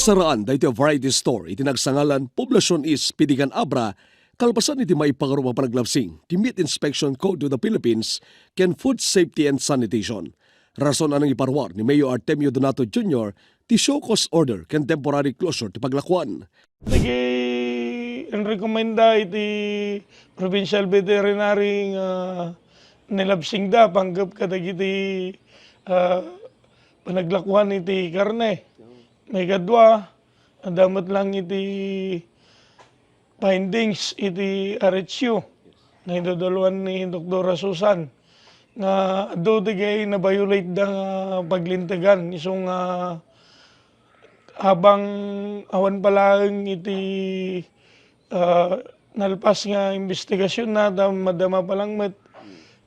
Pasaraan dahito variety store iti nagsangalan Poblasyon is Pidigan Abra kalpasan iti maipangarumang panaglabsing ti Meat Inspection Code of the Philippines ken Food Safety and Sanitation. Rason anang iparwar ni Mayor Artemio Donato Jr. ti show cause order ken temporary closure ti paglakuan. Ang rekomenda iti provincial veterinary nilabsing da panggap kadagiti panaglakuan iti karne. May kadwa, damat lang iti findings iti RHU na idodoluan ni Dr. Susan nga do tigay na violate da paglintigan isong habang awan palang iti nalpas nga investigasyon na madama palang met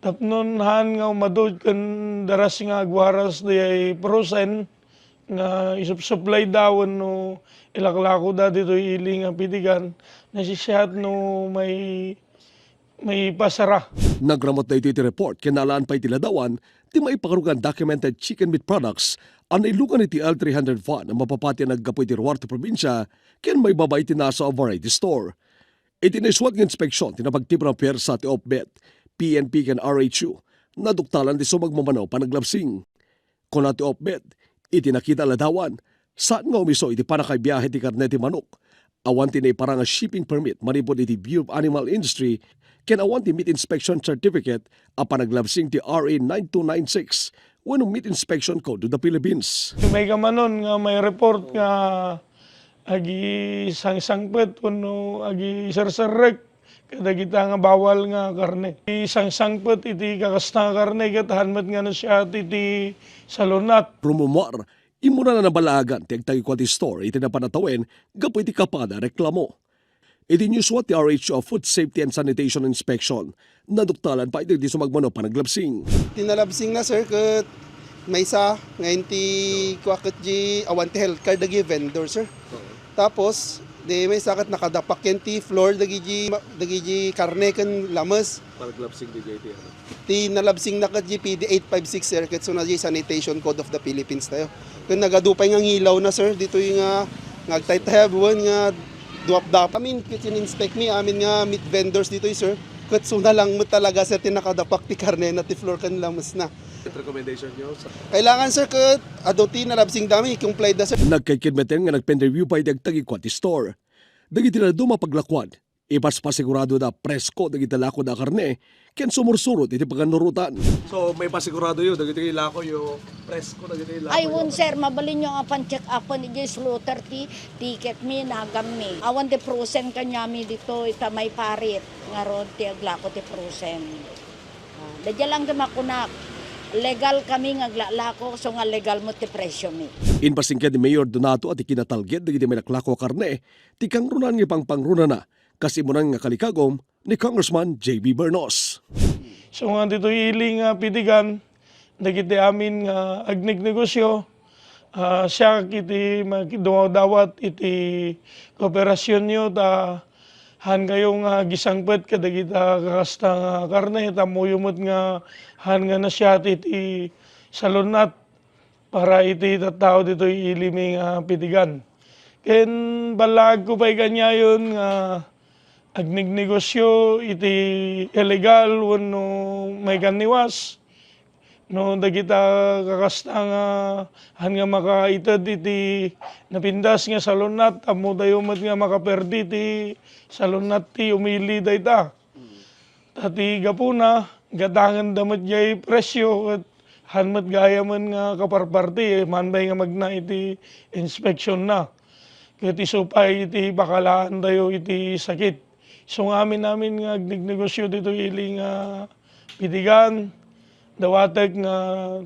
tapnon han nga umadod kan daras nga agwaras di prosen nga isup-supply daw no ilaklako da dito iling nga pidigan nasisiyat no may pasara. Nagramot na ito iti report kinalaan pa itiladawan ti maipakarugan documented chicken meat products ang ilugan iti L300 na mapapati naggapoy ti Ruarte probinsya ken may babay ti nasa variety store. Iti naiswat ng inspeksyon tinapagtipon ng persa ti OPBET, PNP ken RHU naduktalan ti sumagmamanaw panaglabsing. Kung ti OPBET, iti nakita ladawan saan nga umiso iti panakaibiyahe ti karne ti manok. Awan ti parang shipping permit manipod iti Bureau of Animal Industry ken awan ti meat inspection certificate a panaglabsing ti RA 9296 wenno meat inspection code of the Philippines. May kamanon nga may report nga agi sangsangpet kuno agi sarsarek kada kita nga bawal nga karne. Sangsangpet iti kakasta nga karne ket hanmet nga na siya iti salunat. Rumumar imuna na nabalagan ti agtagikwati store iti napanatawen gapo iti kapada reklamo. Iti newswat ti RHO Food Safety and Sanitation Inspection naduktalan pa iti sumagmano panaglabsing. Tinalabsing na sir ket maysa ngayon ti kuaket ji awan ti health card dagi vendor sir. Tapos di may sakat nakadapak yan ti floor dagi ji karne ken lamas. Panaglabsing di JT. Ti nalabsing na ket PD 856 sir ket so na ji Sanitation Code of the Philippines tayo. Ken nagadupay nga ngilaw na sir dito yung ngagtaytayabuan nga duwap-dap. Amin ket in-inspect mi amin nga meat vendors dito sir. Ket so na lang mo talaga sir ti nakadapak ti karne na ti floor ken lamas na. Recommendation nyo? Kailangan sir ket adoti nalabsing dami complied da sir. Nagkikidmeten nga nagpen-review pa iti agtagikwati store. Dagiti na dumapaglakwad, ipaspasigurado na presko dagiti lako da karne, ken sumursurot iti paganurutan. So may pasigurado yun, dagiti lako yung presko dagiti lako. Ay won sir, mabalin nyo nga pan-check upon iti slaughter ti ticket mi nagam mi. Awan ti frozen kanyami dito ita may parit nga ron ti aglako ti frozen. Dadya lang makunak. Legal kami nga aglalako so nga legal mo ti presyo mi. Inpasingked ni Mayor Donato at ikinatalged dagiti may naklako karne, ti kangrunan nga pangpangruna na, kasi munan nga kalikagom ni Congressman J.B. Bernos. So nga dito iling pidigan dagiti amin nga agnegnegosyo siya kiti magdawat iti kooperasyon nyo ta han kayong gisangpet kadagita kakasta nga karne tamuyumot nga han nga nasyat iti salunat para iti tattao dito iliming pidigan. Ken balag ko pa'y ganyayon nga agnegnegosyo iti illegal wano may kaniwas. No dagita kakasta nga han nga makaitad iti napindas nga salunat amo dayumat nga makaperdi ti salunat ti umili dayta. Tati gapuna gadangan damat jay presyo at hanmat gaya man nga kaparparti manbay nga magna iti inspection na. Ket isupay iti bakalaan dayo iti sakit. So amin nga agnegnegosyo dito iling pidigan dawatag nga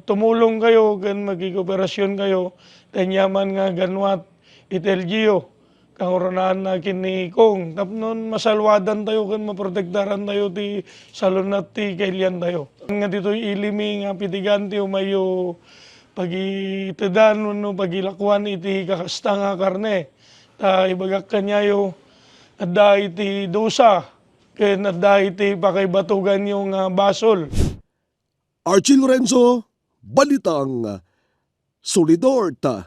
tumulong kayo kan magkikooperasyon kayo tanyaman nga ganwat itelgio kang oronahan na kinikong tapnon masalwadan tayo kan maprotektaran tayo ti salunat ti kailian tayo nga dito ilimi nga pitigan ti umayo pagitedan no pagilakwan iti kakasta nga karne ta ibagak kanyayo adda iti dosa ken adda iti pakaibatugan yung basol. Archie Lorenzo, Balitang Solidor ta.